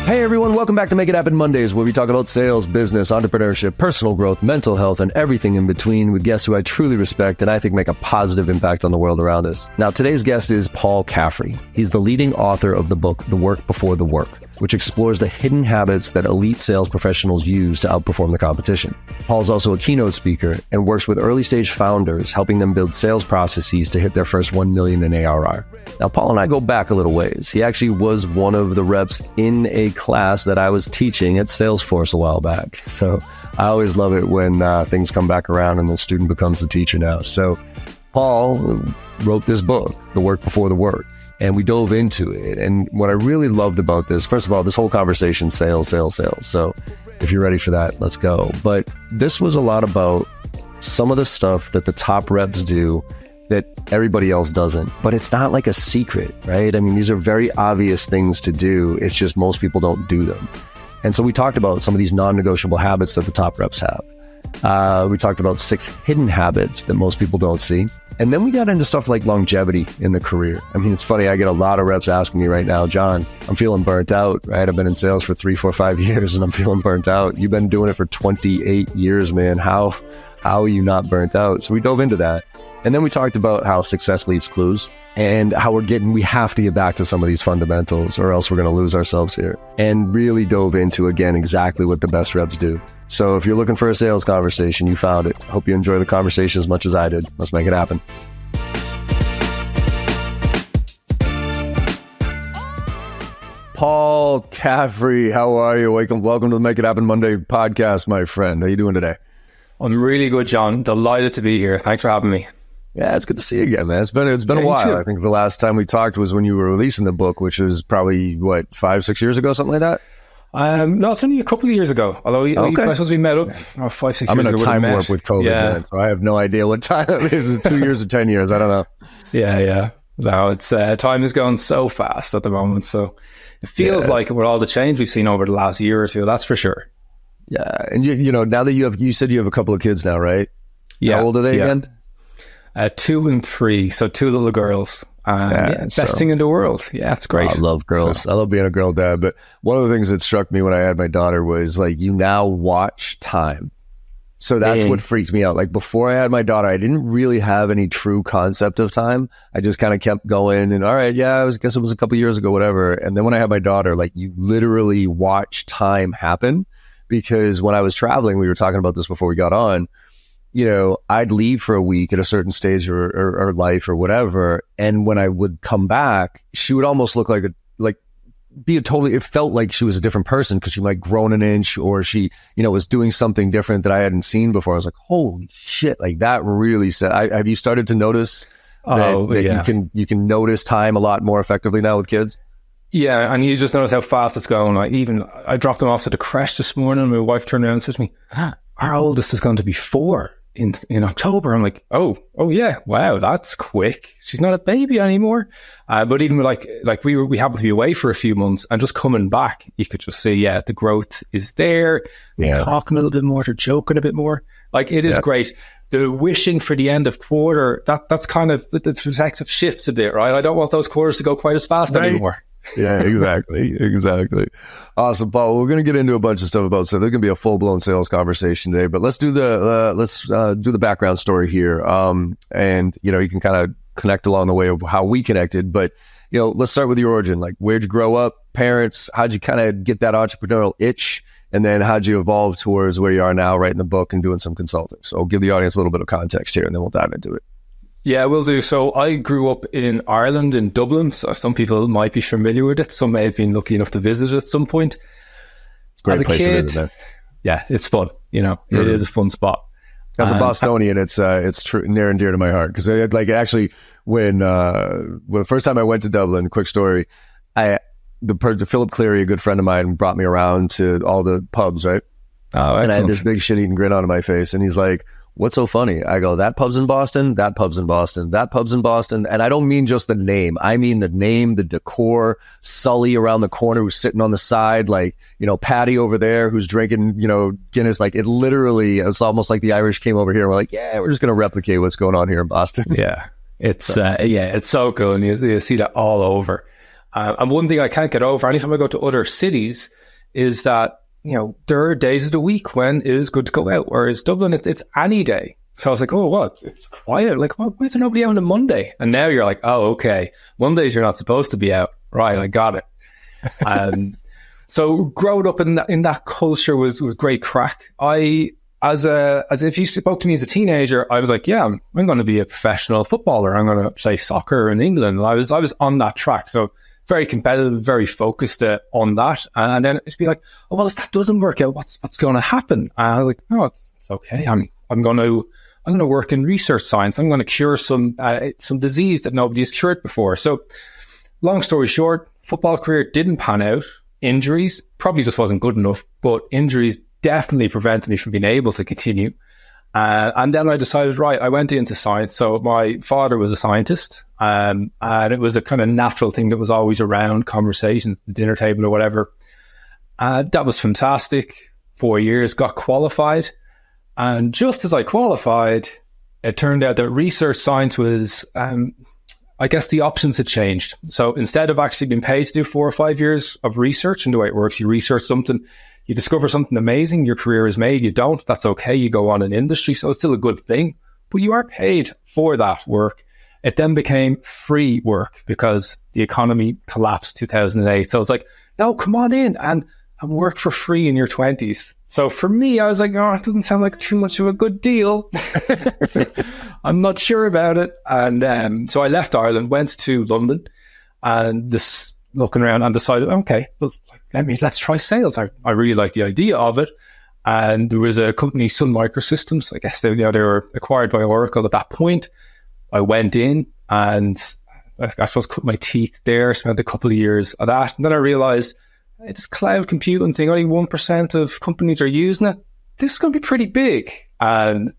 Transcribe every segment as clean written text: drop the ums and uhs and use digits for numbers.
Hey everyone, welcome back to Make It Happen Mondays, where we talk about sales, business, entrepreneurship, personal growth, mental health, and everything in between with guests who I truly respect and I think make a positive impact on the world around us. Now, today's guest is Paul Caffrey. He's the leading author of the book, The Work Before the Work, which explores the hidden habits that elite sales professionals use to outperform the competition. Paul's also a keynote speaker and works with early stage founders, helping them build sales processes to hit their first 1 million in ARR. Now, Paul and I go back a little ways. He actually was one of the reps in a class that I was teaching at Salesforce a while back. So I always love it when things come back around and the student becomes the teacher now. So Paul wrote this book, The Work Before the Work, and we dove into it. And what I really loved about this, first of all, this whole conversation, sales. So if you're ready for that, let's go. But this was a lot about some of the stuff that the top reps do that everybody else doesn't. But it's not like a secret, right? I mean, these are very obvious things to do. It's just most people don't do them. And so we talked about some of these non-negotiable habits that the top reps have. We talked about 6 hidden habits that most people don't see. And then we got into stuff like longevity in the career. I mean, it's funny, I get a lot of reps asking me right now, John, I'm feeling burnt out, right? I've been in sales for 3, 4, 5 years and I'm feeling burnt out. You've been doing it for 28 years, man. How are you not burnt out? So we dove into that. And then we talked about how success leaves clues and how we have to get back to some of these fundamentals or else we're going to lose ourselves here, and really dove into, again, exactly what the best reps do. So if you're looking for a sales conversation, you found it. Hope you enjoy the conversation as much as I did. Let's make it happen. Paul Caffrey, how are you? Welcome to the Make It Happen Monday podcast, my friend. How you doing today? I'm really good, John. Delighted to be here. Thanks for having me. Yeah, it's good to see you again, man. It's been a while. Too. I think the last time we talked was when you were releasing the book, which was probably, 5, 6 years ago, something like that? No, it's only a couple of years ago. Although I suppose we met up 5, 6 years ago. I'm in a time warp with COVID, man, so I have no idea what time it was. 2 years or 10 years. I don't know. Yeah. No, it's time is going so fast at the moment. So it feels like with all the change we've seen over the last year or two, that's for sure. Yeah, and you know, now that you said you have a couple of kids now, right? Yeah. How old are they again? 2 and 3, so 2 little girls. Best thing in the world. Yeah, it's great. I love girls. I love being a girl dad. But one of the things that struck me when I had my daughter was like, you now watch time. So that's what freaked me out. Like before I had my daughter, I didn't really have any true concept of time. I just kind of kept going and all right, I guess it was a couple years ago, whatever. And then when I had my daughter, like you literally watch time happen, because when I was traveling, we were talking about this before we got on, you know, I'd leave for a week at a certain stage or life or whatever. And when I would come back, she would almost look it felt like she was a different person because she might grown an inch or she, you know, was doing something different that I hadn't seen before. I was like, holy shit, like that really said, have you started to notice that you can notice time a lot more effectively now with kids? Yeah, and you just notice how fast it's going. I dropped them off to the creche this morning and my wife turned around and said to me, our oldest is going to be 4 in October. I'm like, oh yeah, wow, that's quick. She's not a baby anymore. But even like we happened to be away for a few months and just coming back, you could just see, the growth is there. They're talking a little bit more, they're joking a bit more. Like it is great. The wishing for the end of quarter, that's kind of the perspective shifts a bit, right? I don't want those quarters to go quite as fast anymore. Yeah, exactly. Awesome, Paul. We're going to get into a bunch of stuff about sales. There's going to be a full-blown sales conversation today, but let's do the background story here. And you know, you can kind of connect along the way of how we connected, but you know, let's start with your origin. Like, where'd you grow up? Parents? How'd you kind of get that entrepreneurial itch? And then how'd you evolve towards where you are now, writing the book and doing some consulting? So I'll give the audience a little bit of context here, and then we'll dive into it. Yeah, will do. So I grew up in Ireland, in Dublin. So some people might be familiar with it. Some may have been lucky enough to visit it at some point. It's a great place to visit, man. Yeah, it's fun. You know, it is a fun spot. As a Bostonian, it's true, near and dear to my heart. Because like actually, when the first time I went to Dublin, quick story, Philip Cleary, a good friend of mine, brought me around to all the pubs, right? Oh, excellent. And I had this big shit-eating grin on my face, and he's like, what's so funny? I go, that pub's in Boston, that pub's in Boston, that pub's in Boston. And I don't mean just the name. I mean the name, the decor, Sully around the corner who's sitting on the side, like, you know, Patty over there who's drinking, you know, Guinness. Like, it's almost like the Irish came over here and we're like, yeah, we're just going to replicate what's going on here in Boston. Yeah. It's so cool. And you see that all over. And one thing I can't get over, anytime I go to other cities, is that, there are days of the week when it is good to go out, whereas Dublin, it's any day. So I was like, oh, what? It's quiet. Like, why is there nobody out on a Monday? And now you're like, oh, okay. Mondays you're not supposed to be out. Right, I got it. So growing up in that culture was great crack. As if you spoke to me as a teenager, I was like, yeah, I'm going to be a professional footballer. I'm going to play soccer in England. And I was on that track. So very competitive, very focused on that. And then it's be like, oh, well, if that doesn't work out, what's going to happen? And I was like, no, it's okay. I'm going to work in research science. I'm going to cure some disease that nobody has cured before. So long story short, football career didn't pan out. Injuries probably just wasn't good enough, but injuries definitely prevented me from being able to continue. And then I decided, right, I went into science. So my father was a scientist, and it was a kind of natural thing that was always around conversations, the dinner table or whatever. That was fantastic. 4 years, got qualified. And just as I qualified, it turned out that research science was, I guess the options had changed. So instead of actually being paid to do 4 or 5 years of research, and the way it works, you research something, you discover something amazing, your career is made, you don't, that's okay, you go on in industry, so it's still a good thing, but you are paid for that work. It then became free work because the economy collapsed 2008. So I was like, no, come on in and work for free in your 20s. So for me, I was like, oh, it doesn't sound like too much of a good deal. I'm not sure about it. And so I left Ireland, went to London, and this looking around and decided, okay, well, let's try sales. I really like the idea of it. And there was a company, Sun Microsystems. I guess they were acquired by Oracle at that point. I went in and I suppose cut my teeth there, spent a couple of years of that. And then I realized, this cloud computing thing, only 1% of companies are using it. This is going to be pretty big. And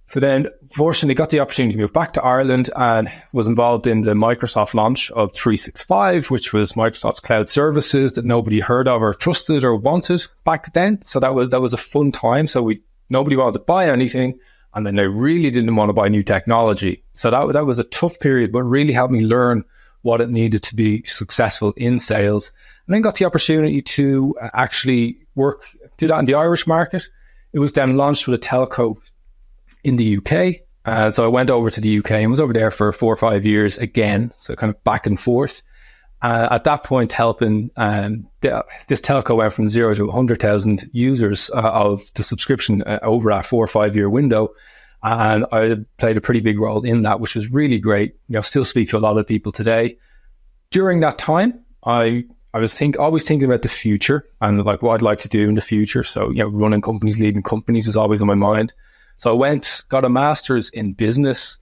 so then, fortunately, got the opportunity to move back to Ireland and was involved in the Microsoft launch of 365, which was Microsoft's cloud services that nobody heard of or trusted or wanted back then. So that was a fun time. So nobody wanted to buy anything, and then they really didn't want to buy new technology. So that was a tough period, but really helped me learn what it needed to be successful in sales. And then got the opportunity to actually do that in the Irish market. It was then launched with a telco in the UK. So I went over to the UK and was over there for 4 or 5 years again. So kind of back and forth. At that point, helping this telco went from 0 to 100,000 users of the subscription over a 4 or 5 year window. And I played a pretty big role in that, which was really great. Still speak to a lot of people today. During that time, I was always thinking about the future and like what I'd like to do in the future. So, running companies, leading companies was always on my mind. So I got a master's in business.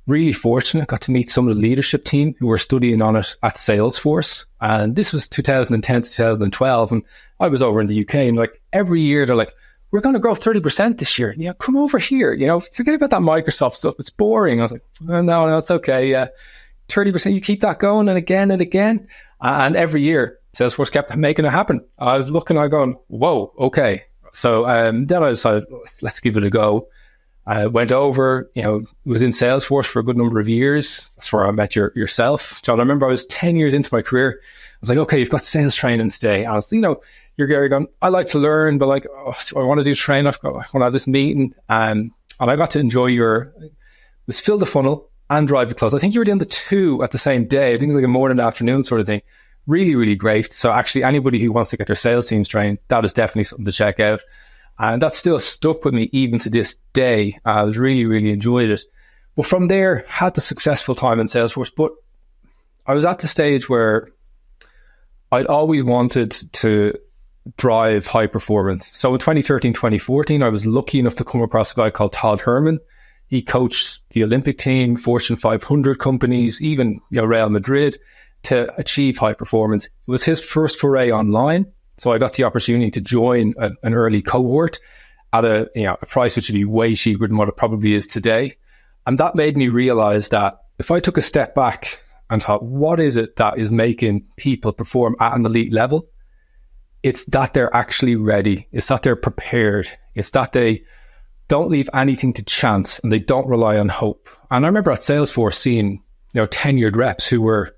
Really fortunate, got to meet some of the leadership team who were studying on it at Salesforce. And this was 2010 to 2012. And I was over in the UK, and like every year they're like, we're going to grow 30% this year. Come over here. Forget about that Microsoft stuff. It's boring. I was like, oh, no, it's okay. 30%, you keep that going and again and again. And every year, Salesforce kept making it happen. I was looking, going, whoa, okay. So then I decided, let's give it a go. I went over, was in Salesforce for a good number of years. That's where I met yourself, John. I remember I was 10 years into my career. I was like, okay, you've got sales training today. And I was, you're going, I like to learn, but like, I want to do training. I want to have this meeting. And I got to enjoy was fill the funnel and drive it close. I think you were doing the two at the same day. I think it was like a morning and afternoon sort of thing. Really, really great. So actually anybody who wants to get their sales teams trained, that is definitely something to check out. And that still stuck with me even to this day. I really, really enjoyed it. But from there, had the successful time in Salesforce. But I was at the stage where I'd always wanted to drive high performance. So in 2013, 2014, I was lucky enough to come across a guy called Todd Herman. He coached the Olympic team, Fortune 500 companies, even Real Madrid, to achieve high performance. It was his first foray online. So I got the opportunity to join an early cohort at a price which would be way cheaper than what it probably is today. And that made me realize that if I took a step back and thought, what is it that is making people perform at an elite level? It's that they're actually ready. It's that they're prepared. It's that they don't leave anything to chance and they don't rely on hope. And I remember at Salesforce seeing, tenured reps who were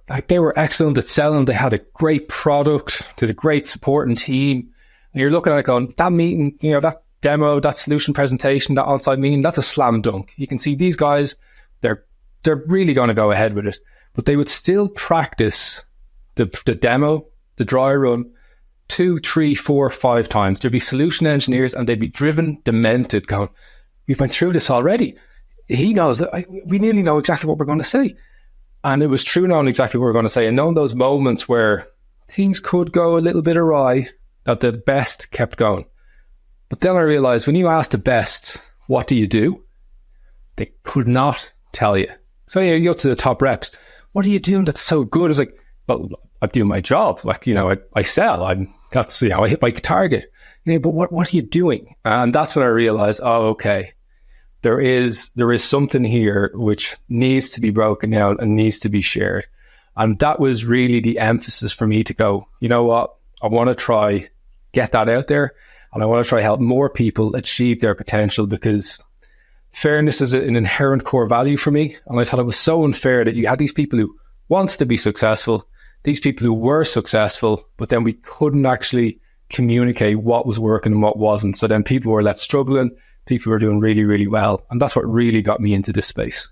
like they were excellent at selling. They had a great product, did a great supporting team. And you're looking at it going, that meeting, that demo, that solution presentation, that on-site meeting, that's a slam dunk. You can see these guys, they're really going to go ahead with it. But they would still practice the demo, the dry run, 2, 3, 4, 5 times. There'd be solution engineers and they'd be driven, demented, going, we've went through this already. He knows, we nearly know exactly what we're going to say. And it was true knowing exactly what we're going to say and knowing those moments where things could go a little bit awry, that the best kept going. But then I realized when you ask the best, what do you do? They could not tell you. So you go to the top reps. What are you doing that's so good? It's like, well, I'm doing my job. Like, I sell. I hit my target. But what are you doing? And that's when I realized, okay, there is something here which needs to be broken down and needs to be shared. And that was really the emphasis for me to go, you know what? I want to try get that out there, and I want to try help more people achieve their potential, because fairness is an inherent core value for me. And I thought it was so unfair that you had these people who wants to be successful, these people who were successful, but then we couldn't actually communicate what was working and what wasn't. So then people were left struggling, people were doing really, really well. And that's what really got me into this space.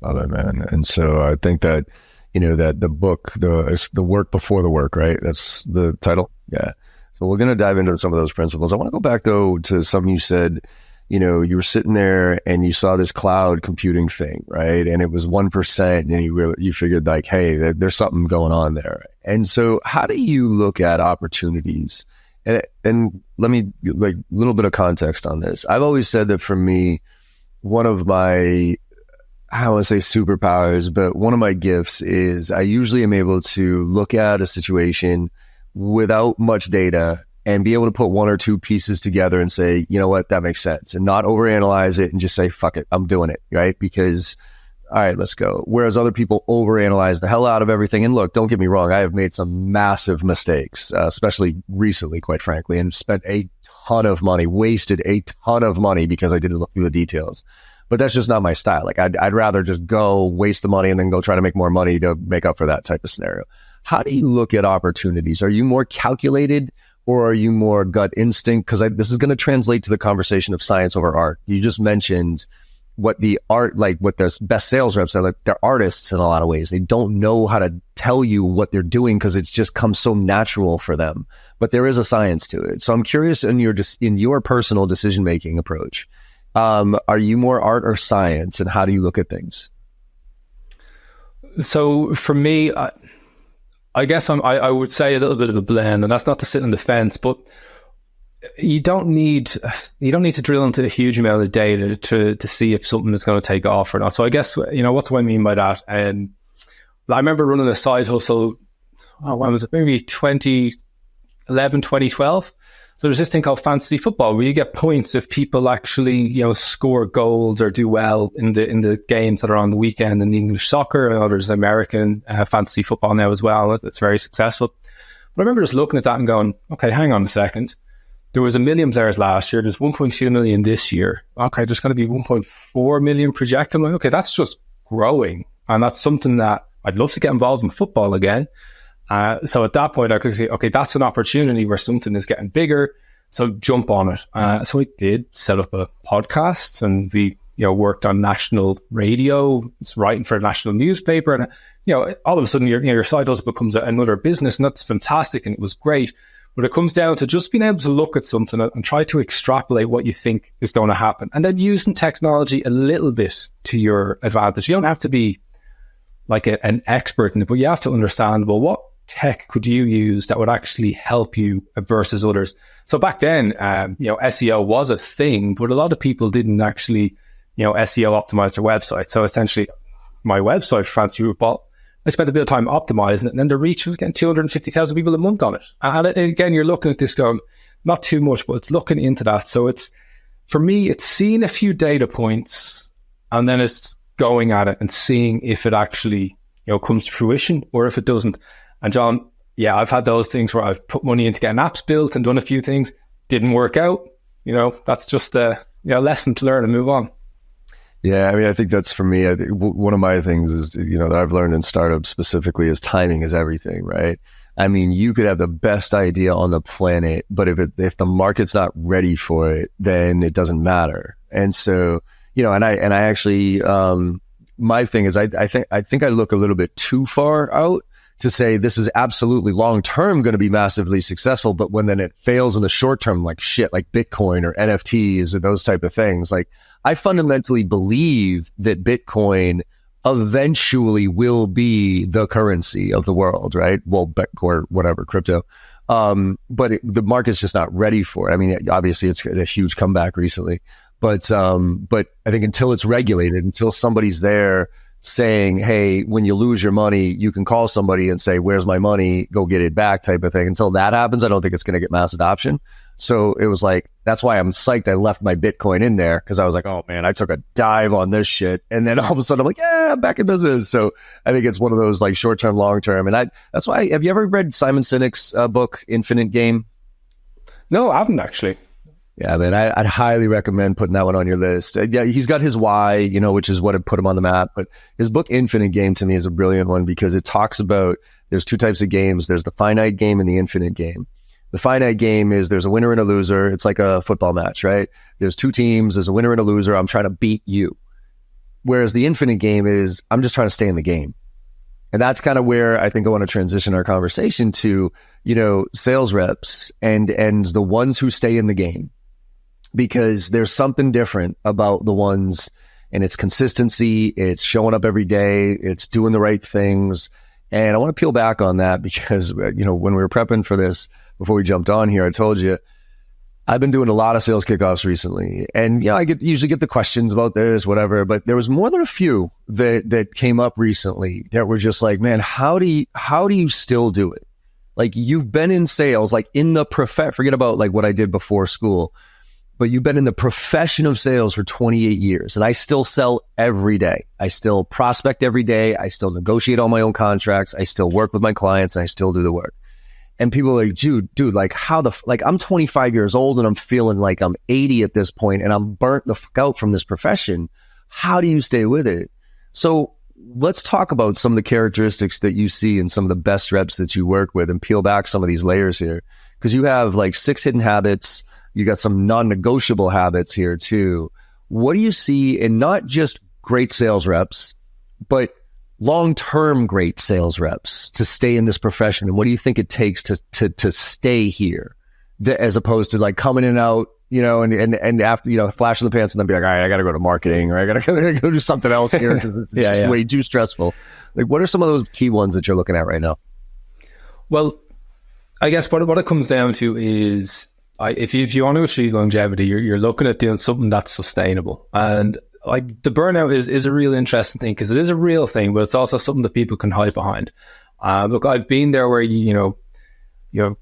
Love it, man. And so I think that, that the book, it's the work before the work, right? That's the title. Yeah. So we're going to dive into some of those principles. I want to go back though to something you said. You were sitting there and you saw this cloud computing thing, right? And it was 1%, and you figured like, hey, there's something going on there. And so how do you look at opportunities? And let me, like, a little bit of context on this. I've always said that for me, one of my, I don't want to say superpowers, but one of my gifts is I usually am able to look at a situation without much data and be able to put one or two pieces together and say, you know what, that makes sense, and not overanalyze it and just say, fuck it, I'm doing it, right? Because, all right, let's go. Whereas other people overanalyze the hell out of everything. And look, don't get me wrong, I have made some massive mistakes, especially recently, quite frankly, and spent a ton of money, wasted a ton of money because I didn't look through the details. But that's just not my style. Like I'd rather just go waste the money and then go try to make more money to make up for that type of scenario. How do you look at opportunities? Are you more calculated, or are you more gut instinct? Because this is going to translate to the conversation of science over art. You just mentioned what the best sales reps are. Like, they're artists in a lot of ways. They don't know how to tell you what they're doing because it's just comes so natural for them. But there is a science to it. So I'm curious in your personal decision-making approach, are you more art or science, and how do you look at things? So for me, I guess I would say a little bit of a blend, and that's not to sit on the fence, but you don't need to drill into a huge amount of data to see if something is going to take off or not. So I guess, what do I mean by that? I remember running a side hustle, when was it? Maybe 2011, 2012. So there's this thing called fantasy football where you get points if people actually, score goals or do well in the games that are on the weekend in English soccer. And there's American fantasy football now as well. It's very successful. But I remember just looking at that and going, okay, hang on a second. There was 1 million players last year. There's 1.2 million this year. Okay, there's going to be 1.4 million projected. I'm like, okay, that's just growing. And that's something that I'd love to get involved in football again. So at that point, I could say, okay, that's an opportunity where something is getting bigger. So jump on it. So we did set up a podcast, and we, worked on national radio, writing for a national newspaper. And, all of a sudden your side hustle becomes another business, and that's fantastic. And it was great. But it comes down to just being able to look at something and try to extrapolate what you think is going to happen, and then using technology a little bit to your advantage. You don't have to be like an expert in it, but you have to understand, well, what tech could you use that would actually help you versus others? So back then, SEO was a thing, but a lot of people didn't actually, SEO optimize their website. So essentially, my website for Fantasy Football, I spent a bit of time optimizing it, and then the reach was getting 250,000 people a month on it. And again, you're looking at this going, not too much, but it's looking into that. So for me, it's seeing a few data points, and then it's going at it and seeing if it actually, comes to fruition or if it doesn't. And John, yeah, I've had those things where I've put money into getting apps built and done a few things, didn't work out. That's just a lesson to learn and move on. Yeah, I mean, I think that's for me. I think one of my things is, that I've learned in startups specifically is timing is everything, right? I mean, you could have the best idea on the planet, but if the market's not ready for it, then it doesn't matter. And so, and I actually, my thing is, I think I look a little bit too far out to say this is absolutely long term going to be massively successful, but when then it fails in the short term, like shit, like Bitcoin or NFTs or those type of things, like I fundamentally believe that Bitcoin eventually will be the currency of the world, right? Well, Bitcoin, whatever, crypto. But the market's just not ready for it. I mean, obviously it's a huge comeback recently, but I think until it's regulated, until somebody's there saying, hey, when you lose your money, you can call somebody and say, where's my money? Go get it back type of thing. Until that happens, I don't think it's going to get mass adoption. So it was like, that's why I'm psyched I left my Bitcoin in there, because I was like, oh man, I took a dive on this shit. And then all of a sudden I'm like, yeah, I'm back in business. So I think it's one of those like short-term, long-term. And that's why, have you ever read Simon Sinek's book, Infinite Game? No, I haven't actually. Yeah, man, I'd highly recommend putting that one on your list. Yeah, he's got his why, which is what had put him on the map. But his book, Infinite Game, to me is a brilliant one because it talks about there's two types of games. There's the finite game and the infinite game. The finite game is there's a winner and a loser. It's like a football match, right? There's two teams. There's a winner and a loser. I'm trying to beat you. Whereas the infinite game is I'm just trying to stay in the game. And that's kind of where I think I want to transition our conversation to, sales reps and the ones who stay in the game. Because there's something different about the ones, and it's consistency, it's showing up every day, it's doing the right things. And I want to peel back on that because, when we were prepping for this, before we jumped on here, I told you, I've been doing a lot of sales kickoffs recently. And, I usually get the questions about this, whatever, but there was more than a few that came up recently that were just like, man, how do you still do it? Like, you've been in sales, like in the forget about like what I did before school. But you've been in the profession of sales for 28 years, and I still sell every day. I still prospect every day. I still negotiate all my own contracts. I still work with my clients, and I still do the work. And people are like, dude, like I'm 25 years old, and I'm feeling like I'm 80 at this point, and I'm burnt the fuck out from this profession. How do you stay with it? So let's talk about some of the characteristics that you see in some of the best reps that you work with and peel back some of these layers here. Because you have like 6 hidden habits. You got some non-negotiable habits here too. What do you see in not just great sales reps, but long-term great sales reps to stay in this profession? And what do you think it takes to stay here, as opposed to like coming in and out, and after, flash in the pants and then be like, all right, I got to go to marketing, or I got to go do something else here because it's just way too stressful. Like, what are some of those key ones that you're looking at right now? Well, I guess what it comes down to is, if you want to achieve longevity, you're looking at doing something that's sustainable. And like the burnout is a real interesting thing because it is a real thing, but it's also something that people can hide behind. Look, I've been there where you're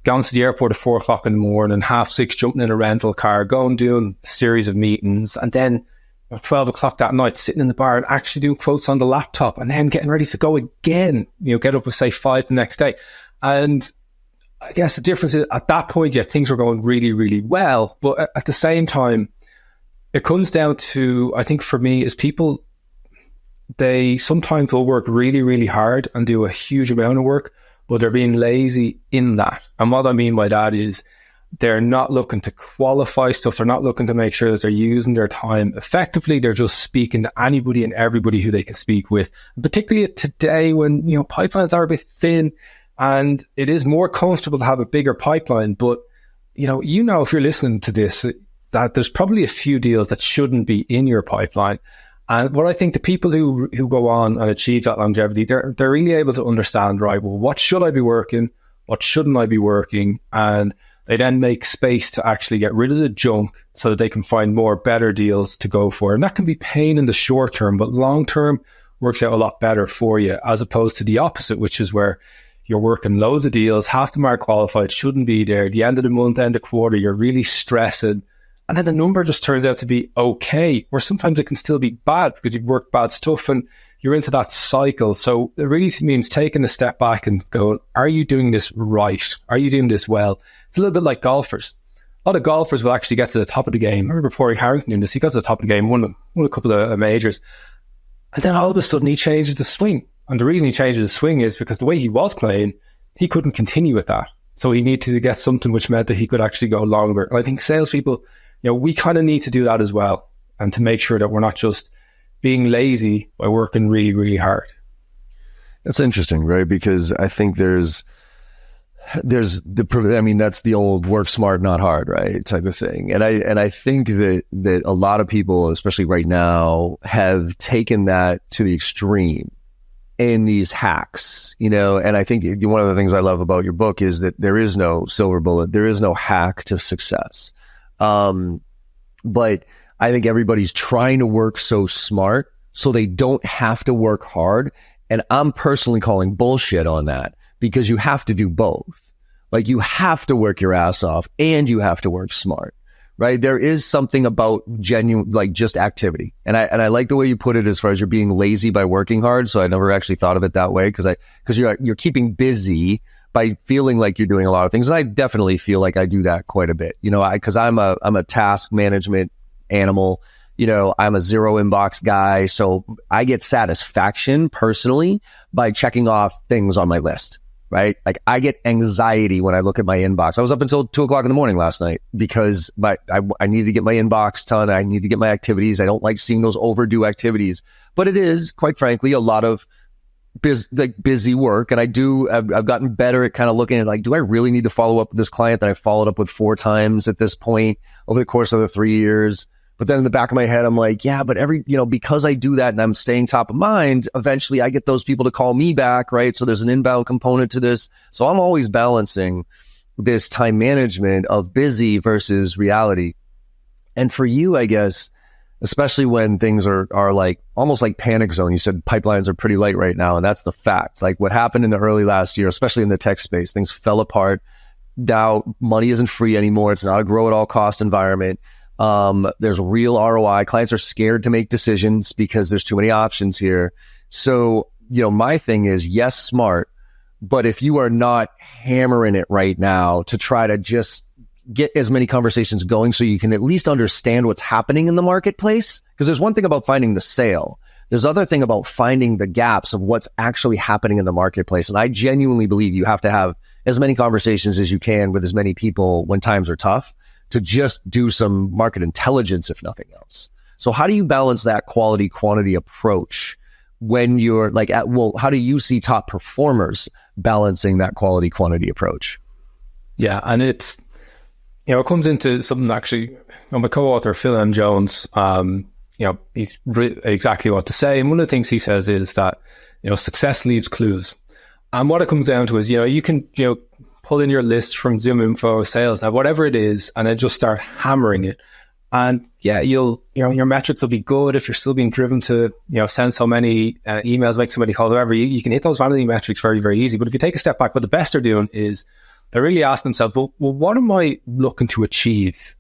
going to the airport at 4 o'clock in the morning, 6:30 jumping in a rental car, going doing a series of meetings, and then at 12 o'clock that night sitting in the bar and actually doing quotes on the laptop, and then getting ready to go again. Get up at say 5 the next day, and I guess the difference is at that point, things were going really, really well. But at the same time, it comes down to, I think for me, is people, they sometimes will work really, really hard and do a huge amount of work, but they're being lazy in that. And what I mean by that is they're not looking to qualify stuff. They're not looking to make sure that they're using their time effectively. They're just speaking to anybody and everybody who they can speak with. And particularly today when, pipelines are a bit thin, and it is more comfortable to have a bigger pipeline. But, if you're listening to this, that there's probably a few deals that shouldn't be in your pipeline. And what I think the people who go on and achieve that longevity, they're really able to understand, right, well, what should I be working? What shouldn't I be working? And they then make space to actually get rid of the junk so that they can find more better deals to go for. And that can be pain in the short term, but long term works out a lot better for you, as opposed to the opposite, which is where you're working loads of deals, half the mark qualified, shouldn't be there. The end of the month, end of quarter, you're really stressing. And then the number just turns out to be okay, or sometimes it can still be bad because you've worked bad stuff and you're into that cycle. So it really means taking a step back and going, are you doing this right? Are you doing this well? It's a little bit like golfers. lot of golfers will actually get to the top of the game. I remember Rory Harrington doing this. He got to the top of the game, won a couple of majors. And then all of a sudden he changes the swing. And the reason he changes the swing is because the way he was playing, he couldn't continue with that. So he needed to get something which meant that he could actually go longer. And I think salespeople, we kind of need to do that as well. And to make sure that we're not just being lazy by working really, really hard. That's interesting, right? Because I think that's the old work smart, not hard, right? Type of thing. And I think that a lot of people, especially right now, have taken that to the extreme in these hacks, and I think one of the things I love about your book is that there is no silver bullet. There is no hack to success. But I think everybody's trying to work so smart so they don't have to work hard. And I'm personally calling bullshit on that, because you have to do both. Like, you have to work your ass off and you have to work smart, right? There is something about genuine, like, just activity. And I like the way you put it as far as you're being lazy by working hard. So I never actually thought of it that way, because you're keeping busy by feeling like you're doing a lot of things. And I definitely feel like I do that quite a bit, because I'm a task management animal. I'm a zero inbox guy. So I get satisfaction personally by checking off things on my list, right? Like, I get anxiety when I look at my inbox. I was up until 2:00 in the morning last night because I needed to get my inbox done. I need to get my activities. I don't like seeing those overdue activities, but it is, quite frankly, a lot of busy work. And I've gotten better at kind of looking at, like, do I really need to follow up with this client that I followed up with 4 times at this point over the course of the 3 years? But then in the back of my head, I'm like, yeah, but because I do that and I'm staying top of mind, eventually I get those people to call me back, right? So there's an inbound component to this. So I'm always balancing this time management of busy versus reality. And for you, I guess, especially when things are like almost like panic zone, you said pipelines are pretty light right now. And that's the fact. Like, what happened in the early last year, especially in the tech space, things fell apart. Now money isn't free anymore. It's not a grow at all cost environment. There's real ROI. Clients are scared to make decisions because there's too many options here. So, my thing is, yes, smart, but if you are not hammering it right now to try to just get as many conversations going so you can at least understand what's happening in the marketplace, because there's one thing about finding the sale. There's other thing about finding the gaps of what's actually happening in the marketplace. And I genuinely believe you have to have as many conversations as you can with as many people when times are tough, to just do some market intelligence, if nothing else. So how do you balance that quality quantity approach when you're like how do you see top performers balancing that quality quantity approach? Yeah. And it's, it comes into something actually, my co-author, Phil M. Jones, he's exactly what to say. And one of the things he says is that, success leaves clues. And what it comes down to is, you can, pull in your list from Zoom Info, Sales, now whatever it is, and then just start hammering it. And yeah, your metrics will be good if you're still being driven to, send so many emails, make so many calls, whatever. You can hit those vanity metrics very, very easy. But if you take a step back, what the best are doing is they're really asking themselves, well, what am I looking to achieve?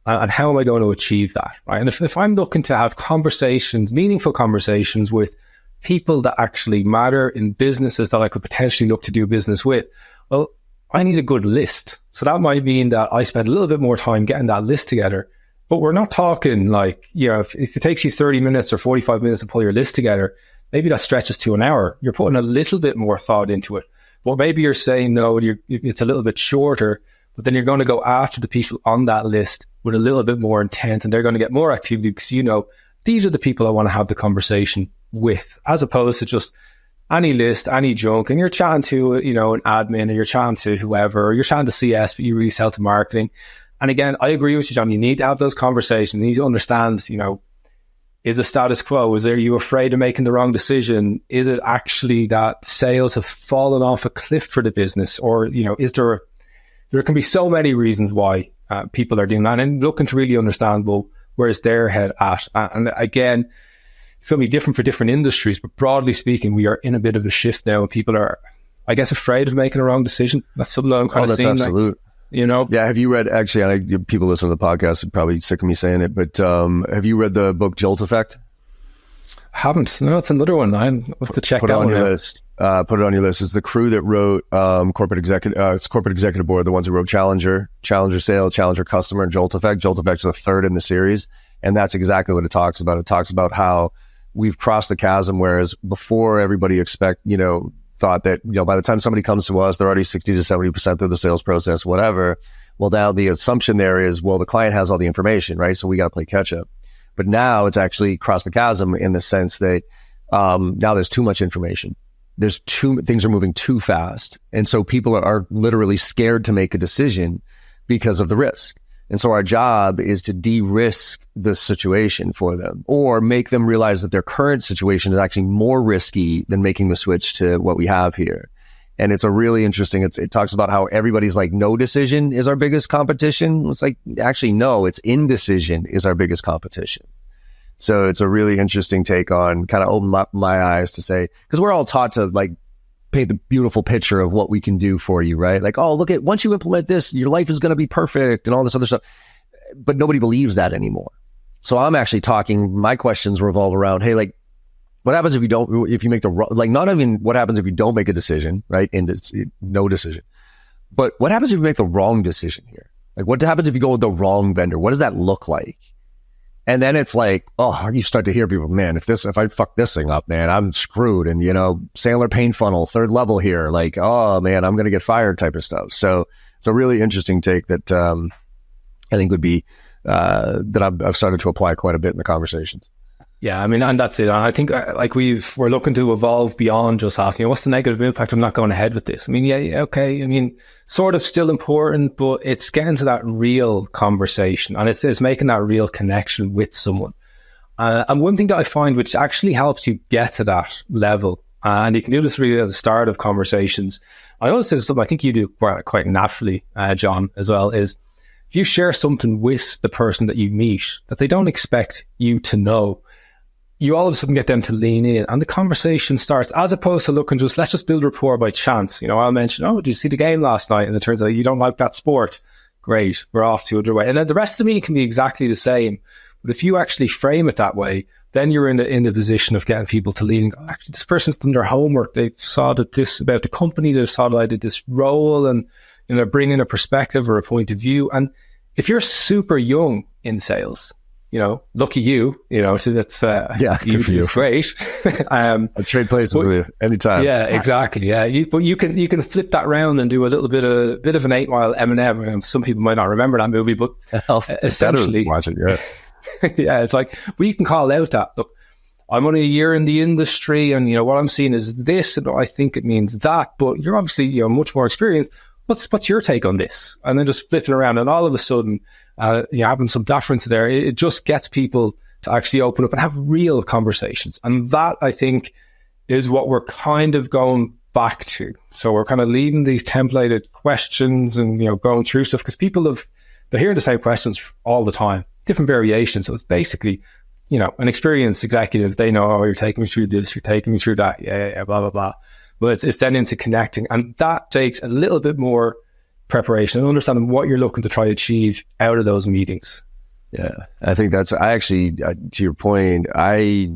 And how am I going to achieve that? Right. And if I'm looking to have conversations, meaningful conversations with people that actually matter in businesses that I could potentially look to do business with, well, I need a good list. So that might mean that I spend a little bit more time getting that list together. But we're not talking like, if it takes you 30 minutes or 45 minutes to pull your list together, maybe that stretches to an hour. You're putting a little bit more thought into it. But maybe you're saying, no, it's a little bit shorter, but then you're going to go after the people on that list with a little bit more intent, and they're going to get more activity because, these are the people I want to have the conversation with, as opposed to just any list, any junk, and you're chatting to, an admin, or you're chatting to whoever, or you're chatting to CS, but you really sell to marketing. And again, I agree with you, John. You need to have those conversations. You need to understand, is the status quo? Are you afraid of making the wrong decision? Is it actually that sales have fallen off a cliff for the business? Or, is there can be so many reasons why people are doing that, and looking to really understand, well, where's their head at? And again, it's going to be different for different industries, but broadly speaking, we are in a bit of a shift now, and people are, I guess, afraid of making a wrong decision. That's something that I'm kind of seeing. Absolute. Yeah. Have you read, actually, I know people listen to the podcast are probably sick of me saying it, but have you read the book Jolt Effect? Haven't. No, it's another one. I'll have to check Put that on one your out. list. put it on your list. It's the crew that wrote Corporate Executive Board, the ones who wrote Challenger Sale, Challenger Customer, and Jolt Effect. Jolt Effect is the third in the series. And that's exactly what it talks about. It talks about how we've crossed the chasm, whereas before everybody thought that, by the time somebody comes to us, they're already 60 to 70% through the sales process, whatever. Well, now the assumption there is, well, the client has all the information, right? So we got to play catch up. But now it's actually crossed the chasm in the sense that now there's too much information. Things are moving too fast. And so people are literally scared to make a decision because of the risk. And so our job is to de-risk the situation for them, or make them realize that their current situation is actually more risky than making the switch to what we have here. And it's a really interesting, it talks about how everybody's like, no decision is our biggest competition. It's like, actually, no, it's indecision is our biggest competition. So it's a really interesting take on, kind of open my eyes to say, because we're all taught to like paint the beautiful picture of what we can do for you, right? Like, oh, look at, once you implement this, your life is going to be perfect and all this other stuff. But nobody believes that anymore. So I'm actually talking, my questions revolve around, hey, like, what happens if you make not even what happens if you don't make a decision, right? No decision. But what happens if you make the wrong decision here? Like, what happens if you go with the wrong vendor? What does that look like? And then it's like, oh, you start to hear people, man, if I fuck this thing up, man, I'm screwed. And, sailor pain funnel, third level here, like, oh man, I'm going to get fired type of stuff. So it's a really interesting take that I think would be, that I've started to apply quite a bit in the conversations. Yeah, I mean, and that's it. I think we're looking to evolve beyond just asking, what's the negative impact of not going ahead with this? I mean, yeah, okay. I mean, sort of still important, but it's getting to that real conversation, and it's making that real connection with someone. And one thing that I find which actually helps you get to that level, and you can do this really at the start of conversations. I notice this is something I think you do quite naturally, John, as well, is if you share something with the person that you meet that they don't expect you to know, you all of a sudden get them to lean in, and the conversation starts, as opposed to looking just, let's just build rapport by chance. I'll mention, oh, did you see the game last night? And it turns out you don't like that sport. Great, we're off to underway. And then the rest of me can be exactly the same. But if you actually frame it that way, then you're in the position of getting people to lean. Oh, actually, this person's done their homework. They've saw that this about the company. They saw that I did this role, and bring in a perspective or a point of view. And if you're super young in sales, lucky you, so that's, good for you. It's great. I'll trade places with you anytime. Yeah, exactly. Yeah. But you can flip that round and do a little bit of an 8 Mile M&M. Some people might not remember that movie, but essentially watch it. Yeah. Yeah. It's like, well, you can call out that, look, I'm only a year in the industry, and what I'm seeing is this, and I think it means that, but you're obviously, much more experienced. What's your take on this? And then just flipping around, and all of a sudden, having some difference there, it just gets people to actually open up and have real conversations. And that, I think, is what we're kind of going back to. So we're kind of leaving these templated questions and, going through stuff, because they're hearing the same questions all the time, different variations. So it's basically, an experienced executive, they know, oh, you're taking me through this, you're taking me through that, yeah, blah, blah, blah. But it's then into connecting. And that takes a little bit more preparation and understanding what you're looking to try to achieve out of those meetings. Yeah, I think to your point, I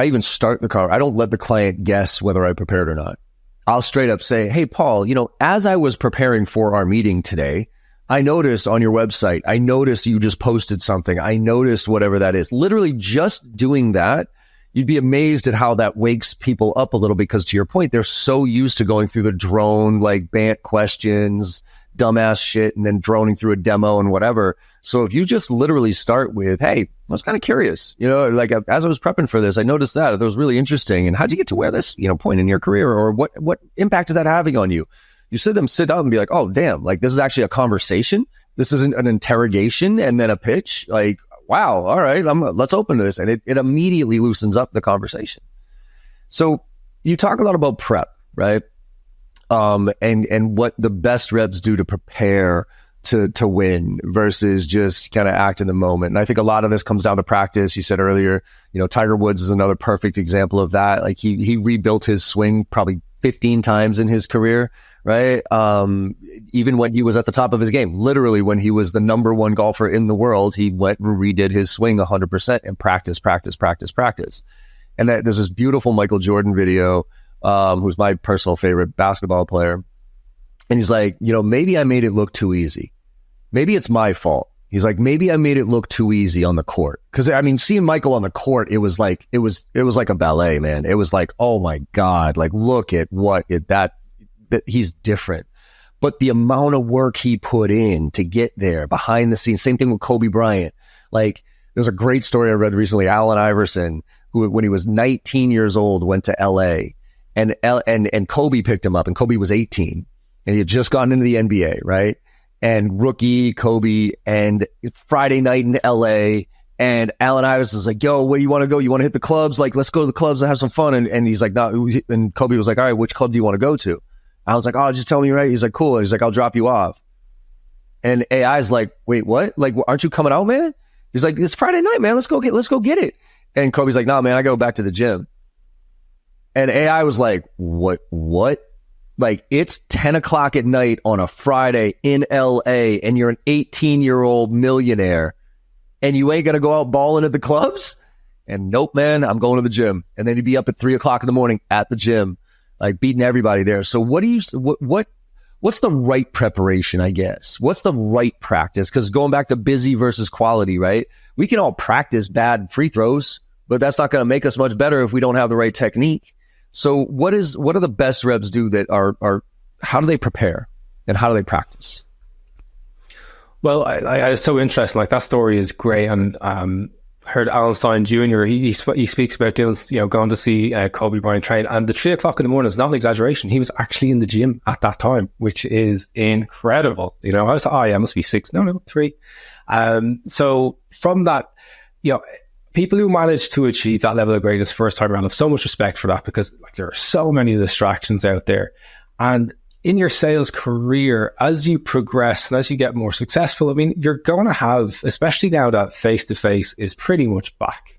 even start the car. I don't let the client guess whether I prepared or not. I'll straight up say, hey, Paul, as I was preparing for our meeting today, I noticed on your website, I noticed you just posted something. I noticed whatever that is. Literally just doing that, you'd be amazed at how that wakes people up a little, because to your point, they're so used to going through the drone, like BANT questions, dumbass shit, and then droning through a demo and whatever. So if you just literally start with, hey, I was kind of curious, like as I was prepping for this, I noticed that was really interesting. And how'd you get to where this, point in your career, or what impact is that having on you? You sit up and be like, oh, damn, like this is actually a conversation. This isn't an interrogation and then a pitch. Like, wow, all right, let's open to this. And it immediately loosens up the conversation. So you talk a lot about prep, right? And what the best reps do to prepare to win versus just kind of act in the moment. And I think a lot of this comes down to practice. You said earlier, Tiger Woods is another perfect example of that. Like he rebuilt his swing probably 15 times in his career, right? Even when he was at the top of his game, literally when he was the number one golfer in the world, he went and redid his swing 100% and practice. And there's this beautiful Michael Jordan video who's my personal favorite basketball player. And he's like, maybe I made it look too easy. Maybe it's my fault. He's like, maybe I made it look too easy on the court. Cause seeing Michael on the court, it was like a ballet, man. It was like, oh my God, like look at that he's different. But the amount of work he put in to get there behind the scenes, same thing with Kobe Bryant. Like there's a great story I read recently, Allen Iverson, who when he was 19 years old went to LA and Kobe picked him up, and Kobe was 18 and he had just gotten into the NBA, right? And rookie Kobe, and Friday night in LA, and Allen Iverson's like, yo, where you want to go? You want to hit the clubs? Like, let's go to the clubs and have some fun. And he's like, no. And Kobe was like, all right, which club do you want to go to? I was like, oh, just tell me, right? He's like, cool. He's like, I'll drop you off. And AI's like, wait, what? Like, aren't you coming out, man? He's like, it's Friday night, man. Let's go get it. And Kobe's like, nah, man, I go back to the gym. And AI was like, what? Like, it's 10 o'clock at night on a Friday in LA, and you're an 18-year-old millionaire, and you ain't going to go out balling at the clubs? And nope, man, I'm going to the gym. And then he'd be up at 3 o'clock in the morning at the gym, like beating everybody there. So what's the right preparation, I guess? What's the right practice? Because going back to busy versus quality, right? We can all practice bad free throws, but that's not going to make us much better if we don't have the right technique. So what do the best reps do that are how do they prepare and how do they practice? Well, it's so interesting. Like that story is great. And heard Alan Stein Jr. He speaks about doing, going to see Kobe Bryant train. And the 3 o'clock in the morning is not an exaggeration. He was actually in the gym at that time, which is incredible. I was like, oh yeah, it must be 6. No, 3. So from that, people who manage to achieve that level of greatness first time around have so much respect for that, because like there are so many distractions out there. And in your sales career, as you progress and as you get more successful, you're going to have, especially now that face-to-face is pretty much back,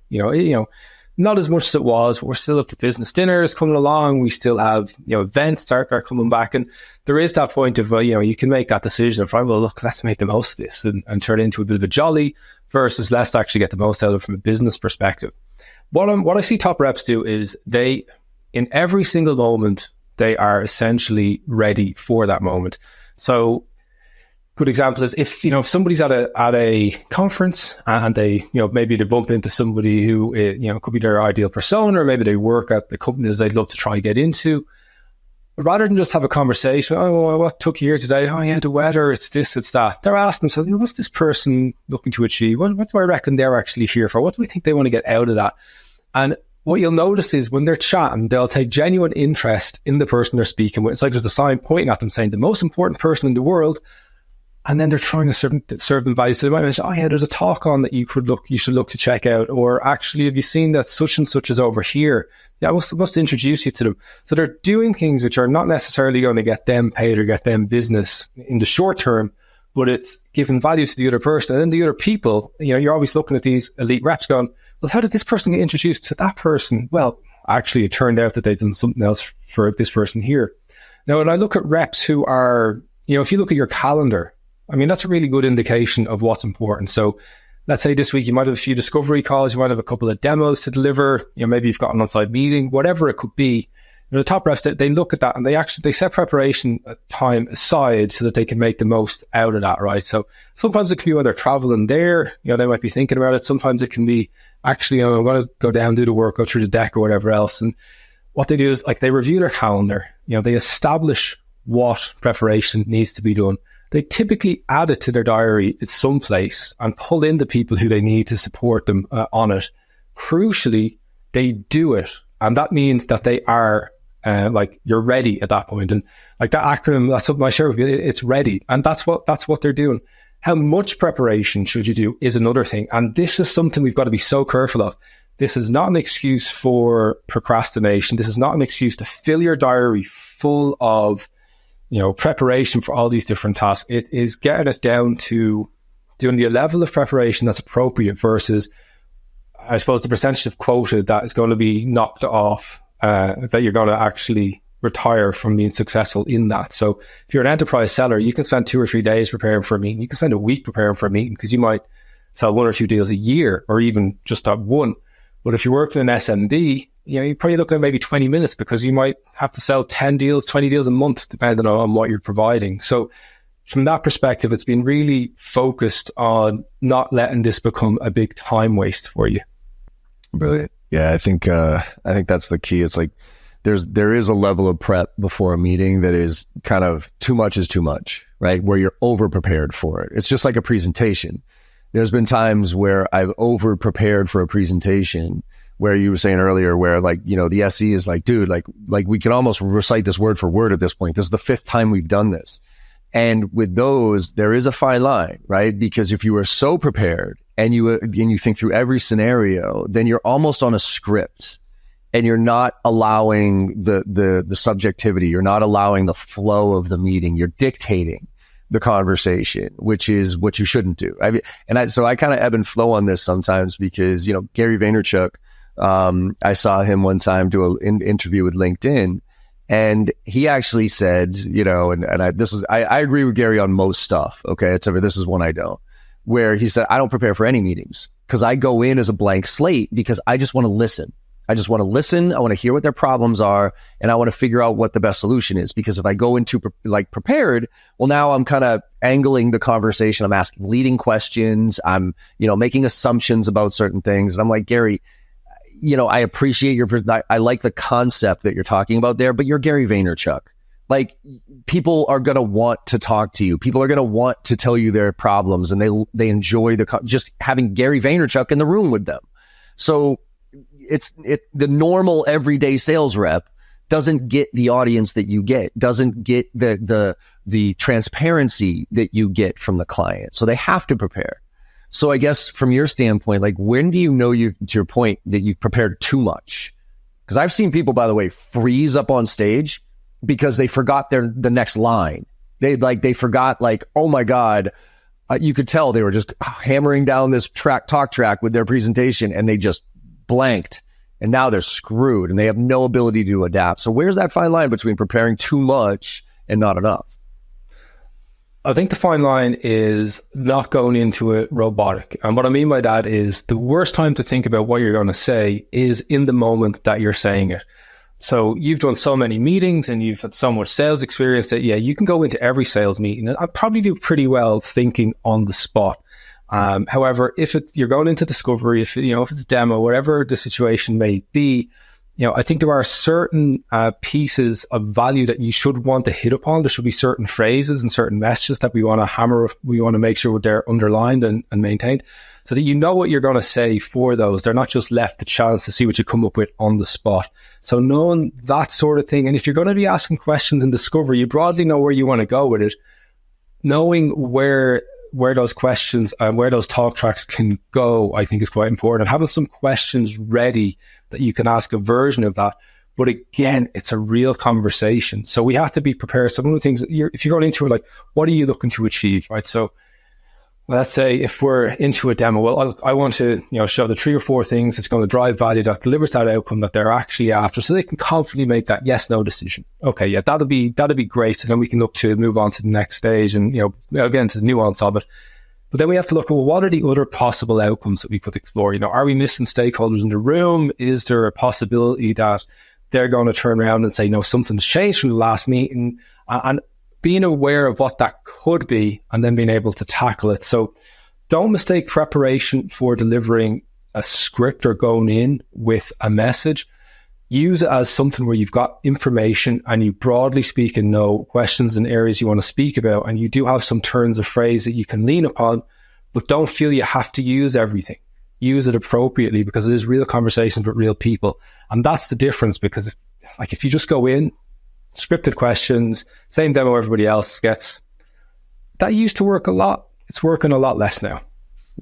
not as much as it was, but we're still have the business dinners coming along. We still have, events are coming back. And there is that point of, you can make that decision of, right, well, look, let's make the most of this and turn it into a bit of a jolly versus let's actually get the most out of it from a business perspective. What I see top reps do is they, in every single moment, they are essentially ready for that moment. So good example is if somebody's at a conference and they, maybe they bump into somebody who, could be their ideal persona, or maybe they work at the companies they'd love to try and get into. Rather than just have a conversation, oh, well, what took you here today? Oh, yeah, the weather, it's this, it's that. They're asking themselves, what's this person looking to achieve? What do I reckon they're actually here for? What do we think they want to get out of that? And what you'll notice is when they're chatting, they'll take genuine interest in the person they're speaking with. It's like there's a sign pointing at them saying the most important person in the world. And then they're trying to serve them value. So they might mention, oh yeah, there's a talk on that you should look to check out. Or actually, have you seen that such and such is over here? Yeah, I must introduce you to them. So they're doing things which are not necessarily going to get them paid or get them business in the short term, but it's giving value to the other person. And then the other people, you're always looking at these elite reps going, well, how did this person get introduced to that person? Well, actually, it turned out that they've done something else for this person here. Now, when I look at reps who are, if you look at your calendar, that's a really good indication of what's important. So let's say this week you might have a few discovery calls, you might have a couple of demos to deliver, maybe you've got an on-site meeting, whatever it could be. The top reps, they look at that and they set preparation time aside so that they can make the most out of that, right? So sometimes it can be when they're traveling there, they might be thinking about it. Sometimes it can be actually, I'm going to go down, do the work, go through the deck or whatever else. And what they do is like they review their calendar, they establish what preparation needs to be done. They typically add it to their diary at some place and pull in the people who they need to support them on it. Crucially, they do it. And that means that they are you're ready at that point. And like that acronym, that's something I share with you. It's ready. And that's what they're doing. How much preparation should you do is another thing. And this is something we've got to be so careful of. This is not an excuse for procrastination. This is not an excuse to fill your diary full of preparation for all these different tasks. It is getting us down to doing the level of preparation that's appropriate versus, I suppose, the percentage of quota that is going to be knocked off, that you're going to actually retire from being successful in that. So if you're an enterprise seller, you can spend 2 or 3 days preparing for a meeting. You can spend a week preparing for a meeting because you might sell 1 or 2 deals a year or even just that one. But if you're working in SMB, you're probably looking at maybe 20 minutes because you might have to sell 10 deals, 20 deals a month, depending on what you're providing. So from that perspective, it's been really focused on not letting this become a big time waste for you. Brilliant. Yeah, I think that's the key. It's like there is a level of prep before a meeting that is kind of too much is too much, right? Where you're over prepared for it. It's just like a presentation. There's been times where I've over prepared for a presentation where you were saying earlier where like, the SE is like, dude, like we can almost recite this word for word at this point. This is the 5th time we've done this. And with those, there is a fine line, right? Because if you are so prepared and you think through every scenario, then you're almost on a script and you're not allowing the subjectivity. You're not allowing the flow of the meeting. You're dictating the conversation, which is what you shouldn't do. So I kind of ebb and flow on this sometimes because, Gary Vaynerchuk, I saw him one time do an interview with LinkedIn, and he actually said, I agree with Gary on most stuff. Okay. This is one I don't, where he said, I don't prepare for any meetings because I go in as a blank slate because I just want to listen. I just want to listen. I want to hear what their problems are, and I want to figure out what the best solution is. Because if I go into prepared, well, now I'm kind of angling the conversation. I'm asking leading questions. I'm, making assumptions about certain things. And I'm like, Gary, I appreciate I like the concept that you're talking about there, but you're Gary Vaynerchuk. Like, people are going to want to talk to you. People are going to want to tell you their problems, and they enjoy just having Gary Vaynerchuk in the room with them. So the normal everyday sales rep doesn't get the audience that you get, doesn't get the transparency that you get from the client. So they have to prepare. So I guess from your standpoint, like, when do you know to your point that you've prepared too much? Because I've seen people, by the way, freeze up on stage because they forgot the next line. They forgot, like, oh my God, you could tell they were just hammering down this talk track with their presentation, and they just blanked, and now they're screwed and they have no ability to adapt. So where's that fine line between preparing too much and not enough? I think the fine line is not going into it robotic. And what I mean by that is the worst time to think about what you're going to say is in the moment that you're saying it. So you've done so many meetings and you've had so much sales experience that, you can go into every sales meeting, and I probably do pretty well thinking on the spot. However, if you're going into discovery, if it's a demo, whatever the situation may be, I think there are certain pieces of value that you should want to hit upon. There should be certain phrases and certain messages that we want to hammer. We want to make sure they're underlined and maintained so that you know what you're going to say for those. They're not just left the chance to see what you come up with on the spot. So knowing that sort of thing. And if you're going to be asking questions in discovery, you broadly know where you want to go with it. Knowing where those questions and where those talk tracks can go, I think, is quite important. And having some questions ready that you can ask a version of that. But again, it's a real conversation. So we have to be prepared. Some of the things that if you're going into it, like, what are you looking to achieve, right? So let's say if we're into a demo, well, I want to, show the 3 or 4 things that's going to drive value that delivers that outcome that they're actually after, so they can confidently make that yes/no decision. Okay, yeah, that'll be great. And then we can look to move on to the next stage and, again, to the nuance of it. But then we have to look at, well, what are the other possible outcomes that we could explore? Are we missing stakeholders in the room? Is there a possibility that they're going to turn around and say, no, something's changed from the last meeting? And being aware of what that could be and then being able to tackle it. So don't mistake preparation for delivering a script or going in with a message. Use it as something where you've got information and you broadly speak and know questions and areas you want to speak about, and you do have some turns of phrase that you can lean upon, but don't feel you have to use everything. Use it appropriately because it is real conversations with real people. And that's the difference, because if you just go in, scripted questions, same demo everybody else gets, that used to work a lot. It's working a lot less now.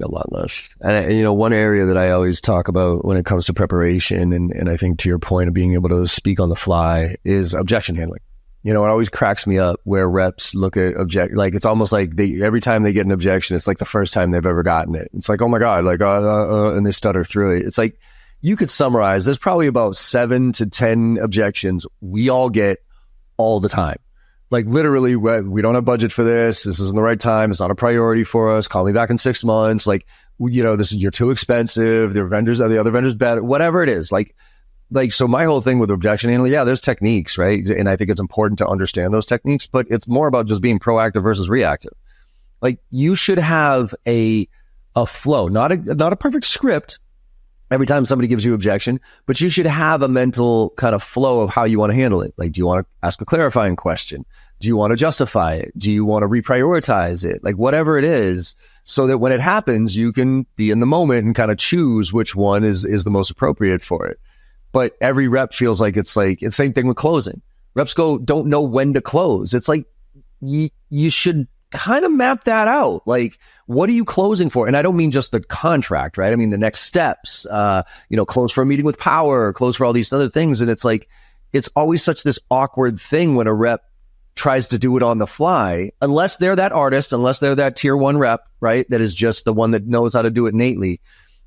A lot less. And one area that I always talk about when it comes to preparation, and I think to your point of being able to speak on the fly, is objection handling. It always cracks me up where reps look at it's almost like every time they get an objection, it's like the first time they've ever gotten it. It's like, oh my God, and they stutter through it. It's like, you could summarize, there's probably about 7 to 10 objections we all get all the time. Like, literally, we don't have budget for this. This isn't the right time. It's not a priority for us. Call me back in 6 months. Like, you're too expensive. The other vendors better, whatever it is. Like, like, so my whole thing with objection handling, yeah, there's techniques, right? And I think it's important to understand those techniques, but it's more about just being proactive versus reactive. Like, you should have a flow, not a perfect script every time somebody gives you objection, but you should have a mental kind of flow of how you want to handle it. Like, do you want to ask a clarifying question? Do you want to justify it? Do you want to reprioritize it? Like, whatever it is, so that when it happens, you can be in the moment and kind of choose which one is the most appropriate for it. But every rep feels like it's the same thing with closing. Reps don't know when to close. It's like, you should kind of map that out. Like, what are you closing for? And I don't mean just the contract, right? I mean the next steps, close for a meeting with power, close for all these other things. And it's like, it's always such this awkward thing when a rep tries to do it on the fly, unless they're that artist, unless they're that tier 1 rep, right? That is just the one that knows how to do it innately.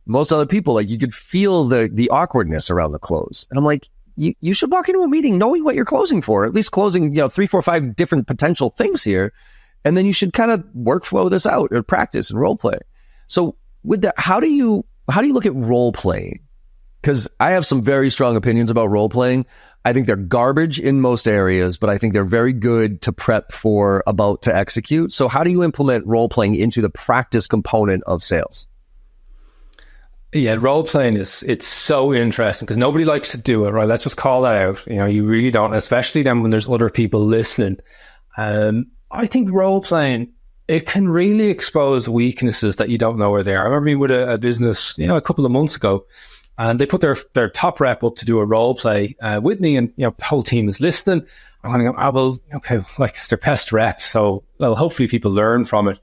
Most other people, like, you could feel the awkwardness around the close. And I'm like, you should walk into a meeting knowing what you're closing for, at least closing, 3, 4, 5 different potential things here. And then you should kind of workflow this out or practice and role play. So with that, how do you look at role playing? Because I have some very strong opinions about role playing. I think they're garbage in most areas, but I think they're very good to prep for about to execute. So how do you implement role playing into the practice component of sales? Yeah, role playing it's so interesting because nobody likes to do it, right? Let's just call that out. You really don't, especially then when there's other people listening. I think role playing, it can really expose weaknesses that you don't know are there. I remember being with a business, a couple of months ago, and they put their top rep up to do a role play with me, and the whole team is listening. I'm going, okay, like, it's their best rep, so hopefully people learn from it.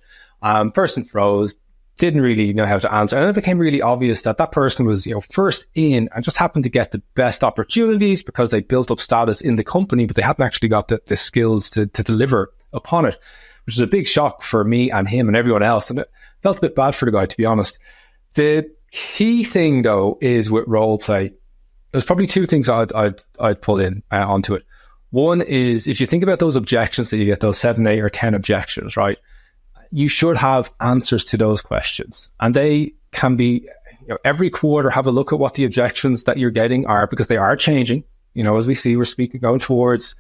Person froze, didn't really know how to answer, and it became really obvious that person was first in and just happened to get the best opportunities because they built up status in the company, but they hadn't actually got the skills to deliver upon it, which is a big shock for me and him and everyone else. And it felt a bit bad for the guy, to be honest. The key thing, though, is with role play, there's probably 2 things I'd pull in onto it. One is, if you think about those objections that you get, those 7, 8, or 10 objections, right? You should have answers to those questions, and they can be, every quarter, have a look at what the objections that you're getting are, because they are changing. As we see, we're going towards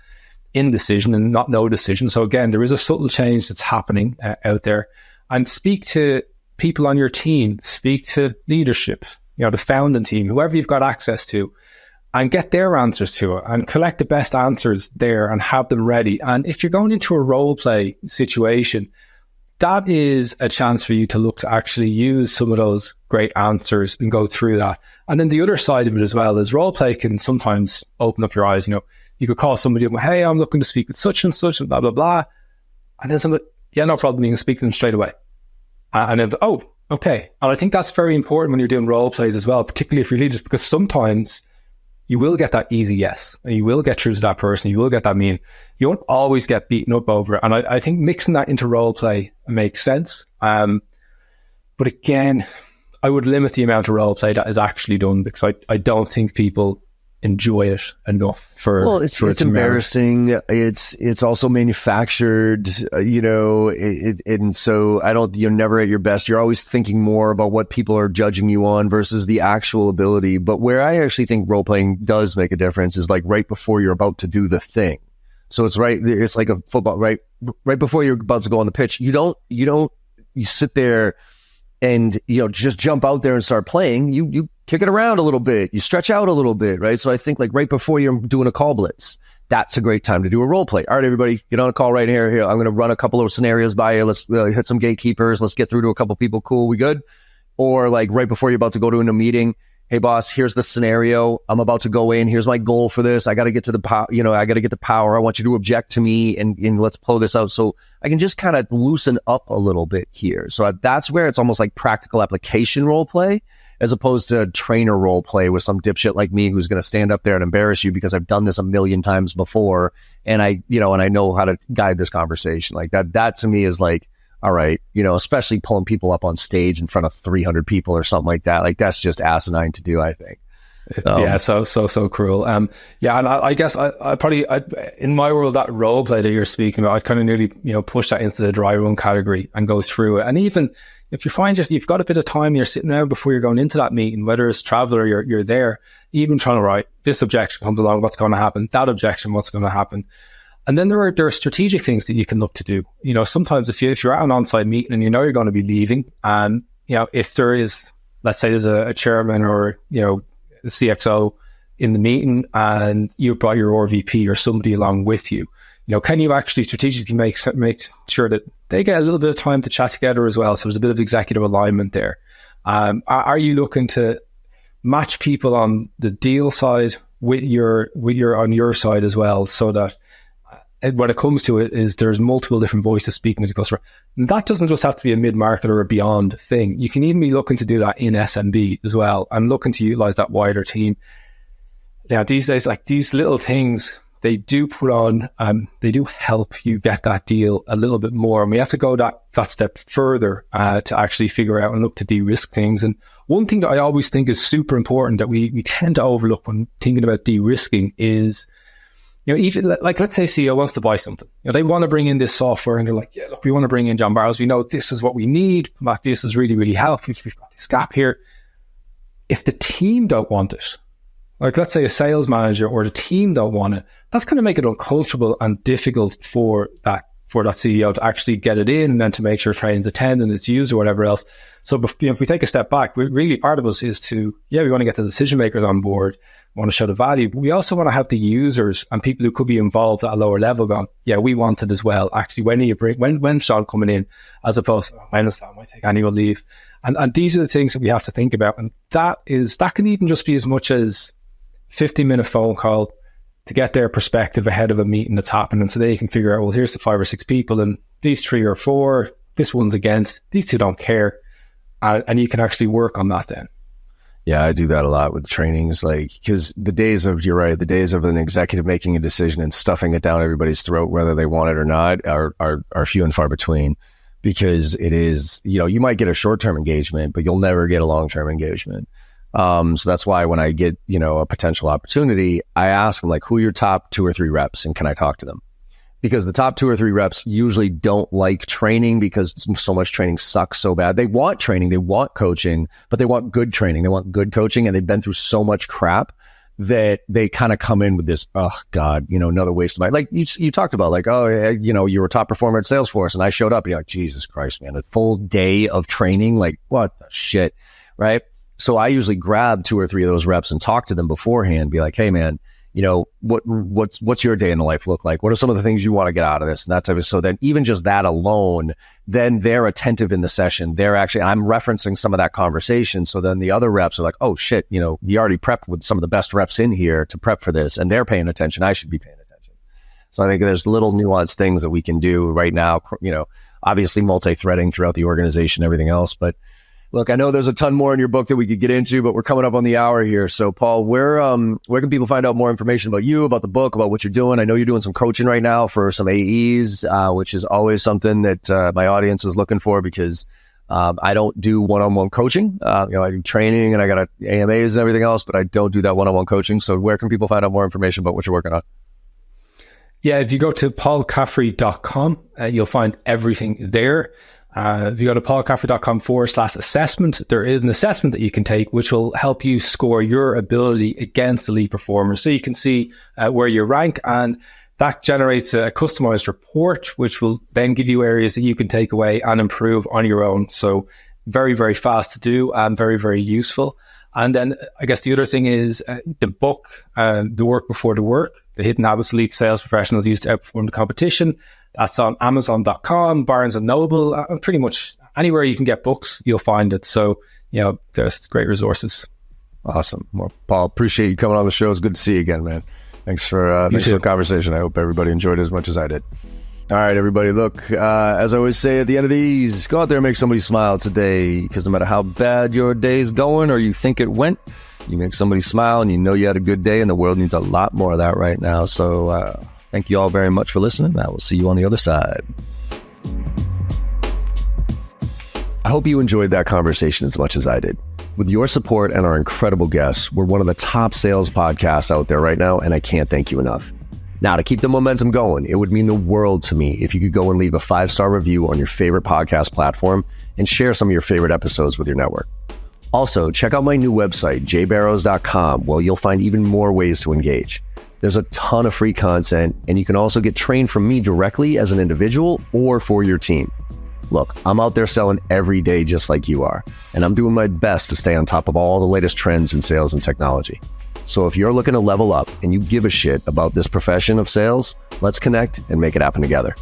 indecision and not no decision. So again, there is a subtle change that's happening out there. And speak to people on your team, speak to leadership, the founding team, whoever you've got access to, and get their answers to it and collect the best answers there and have them ready. And if you're going into a role play situation, that is a chance for you to look to actually use some of those great answers and go through that. And then the other side of it as well is role play can sometimes open up your eyes. You could call somebody up, hey, I'm looking to speak with such and such and blah, blah, blah. And then somebody, yeah, no problem. You can speak to them straight away. And then, oh, okay. And I think that's very important when you're doing role plays as well, particularly if you're leaders, because sometimes you will get that easy yes, and you will get through to that person. You will get that mean. You won't always get beaten up over it. And I think mixing that into role play makes sense. But again, I would limit the amount of role play that is actually done, because I don't think people enjoy it enough for it's embarrassing. It's also manufactured, and so you're never at your best. You're always thinking more about what people are judging you on versus the actual ability. But where I actually think role playing does make a difference is like right before you're about to do the thing. So it's like a football, right before you're about to go on the pitch. You sit there and just jump out there and start playing. You kick it around a little bit, you stretch out a little bit, right? So I think like right before you're doing a call blitz, that's a great time to do a role play. All right, everybody, get on a call right here. I'm going to run a couple of scenarios by you. Let's hit some gatekeepers. Let's get through to a couple people. Cool, we good? Or like right before you're about to go to a meeting, hey boss, here's the scenario. I'm about to go in. Here's my goal for this. I got to get to the I got to get the power. I want you to object to me, and let's blow this out. So I can just kind of loosen up a little bit here. So that's where it's almost like practical application role play, as opposed to trainer role play with some dipshit like me who's going to stand up there and embarrass you because I've done this a million times before, and I know how to guide this conversation. Like that to me is like, all right, especially pulling people up on stage in front of 300 people or something like that. Like that's just asinine to do, I think. Yeah, so cruel. Yeah, and I guess I probably in my world, that role play that you're speaking about, I'd kind of nearly push that into the dry run category and go through it. And even if you find just you've got a bit of time, you're sitting down before you're going into that meeting, whether it's traveler or you're there, even trying to write this objection comes along, what's going to happen? That objection, what's going to happen? And then there are strategic things that you can look to do. You know, sometimes if you're at an on-site meeting and you know you're going to be leaving, and you know if there is, let's say there's a chairman or you know a CXO in the meeting, and you brought your RVP or somebody along with you. You know, can you actually strategically make sure that they get a little bit of time to chat together as well? So there's a bit of executive alignment there. Are you looking to match people on the deal side with your on your side as well, so that when it comes to it, is there's multiple different voices speaking to the customer. And that doesn't just have to be a mid-market or a beyond thing. You can even be looking to do that in SMB as well, and looking to utilize that wider team. Now, these days, like these little things, they do put on, they do help you get that deal a little bit more. And we have to go that step further to actually figure out and look to de-risk things. And one thing that I always think is super important that we tend to overlook when thinking about de-risking is, you know, even like, let's say CEO wants to buy something. You know, they want to bring in this software and they're like, yeah, look, we want to bring in John Barrows. We know this is what we need. Matt, this is really, really helpful. We've got this gap here. If the team don't want it, like let's say a sales manager or the team don't want it, that's going to make it uncomfortable and difficult for that CEO to actually get it in and then to make sure training's attended and it's used or whatever else. So if we take a step back, really part of us is to, we want to get the decision makers on board, we want to show the value, but we also want to have the users and people who could be involved at a lower level going, we want it as well. Actually, when's Sean coming in, as opposed to when is that, I might take annual leave. And these are the things that we have to think about. And that can even just be as much as 15-minute phone call to get their perspective ahead of a meeting that's happening. So they can figure out, well, here's the 5 or 6 people and these 3 or 4, this one's against, these 2 don't care. And you can actually work on that then. Yeah, I do that a lot with trainings, like, because you're right, the days of an executive making a decision and stuffing it down everybody's throat, whether they want it or not, are few and far between, because it is, you might get a short-term engagement, but you'll never get a long-term engagement. So that's why when I get, a potential opportunity, I ask them, like, who are your top 2 or 3 reps and can I talk to them? Because the top 2 or 3 reps usually don't like training because so much training sucks so bad. They want training, they want coaching, but they want good training. They want good coaching, and they've been through so much crap that they kind of come in with this, oh God, another waste of my, like you talked about, like, oh, you were a top performer at Salesforce and I showed up and you're like, Jesus Christ, man, a full day of training. Like, what the shit, right? So I usually grab 2 or 3 of those reps and talk to them beforehand, be like, hey man, what's your day in the life look like? What are some of the things you want to get out of this? And that type of, so then even just that alone, then they're attentive in the session. I'm referencing some of that conversation. So then the other reps are like, oh shit, you already prepped with some of the best reps in here to prep for this, and they're paying attention. I should be paying attention. So I think there's little nuanced things that we can do right now, obviously multi-threading throughout the organization, everything else, but look, I know there's a ton more in your book that we could get into, but we're coming up on the hour here. So, Paul, where can people find out more information about you, about the book, about what you're doing? I know you're doing some coaching right now for some AEs, which is always something that my audience is looking for, because I don't do one-on-one coaching. I do training and I got AMAs and everything else, but I don't do that one-on-one coaching. So where can people find out more information about what you're working on? Yeah, if you go to paulcaffrey.com, you'll find everything there. If you go to paulcaffrey.com/assessment, there is an assessment that you can take, which will help you score your ability against elite performers. So you can see where you rank, and that generates a customized report, which will then give you areas that you can take away and improve on your own. So very, very fast to do and very, very useful. And then I guess the other thing is the book, The Work Before the Work, The Hidden Habits Elite Sales Professionals Use to Outperform the Competition. That's on Amazon.com, Barnes & Noble, and pretty much anywhere you can get books, you'll find it. So, there's great resources. Awesome. Well, Paul, appreciate you coming on the show. It's good to see you again, man. Thanks for the conversation. I hope everybody enjoyed it as much as I did. All right, everybody, look, as I always say at the end of these, go out there and make somebody smile today, because no matter how bad your day's going or you think it went, you make somebody smile and you had a good day, and the world needs a lot more of that right now. So, thank you all very much for listening. I will see you on the other side. I hope you enjoyed that conversation as much as I did. With your support and our incredible guests, we're one of the top sales podcasts out there right now, and I can't thank you enough. Now, to keep the momentum going, it would mean the world to me if you could go and leave a 5-star review on your favorite podcast platform and share some of your favorite episodes with your network. Also, check out my new website, jbarrows.com, where you'll find even more ways to engage. There's a ton of free content, and you can also get trained from me directly as an individual or for your team. Look, I'm out there selling every day just like you are, and I'm doing my best to stay on top of all the latest trends in sales and technology. So if you're looking to level up and you give a shit about this profession of sales, let's connect and make it happen together.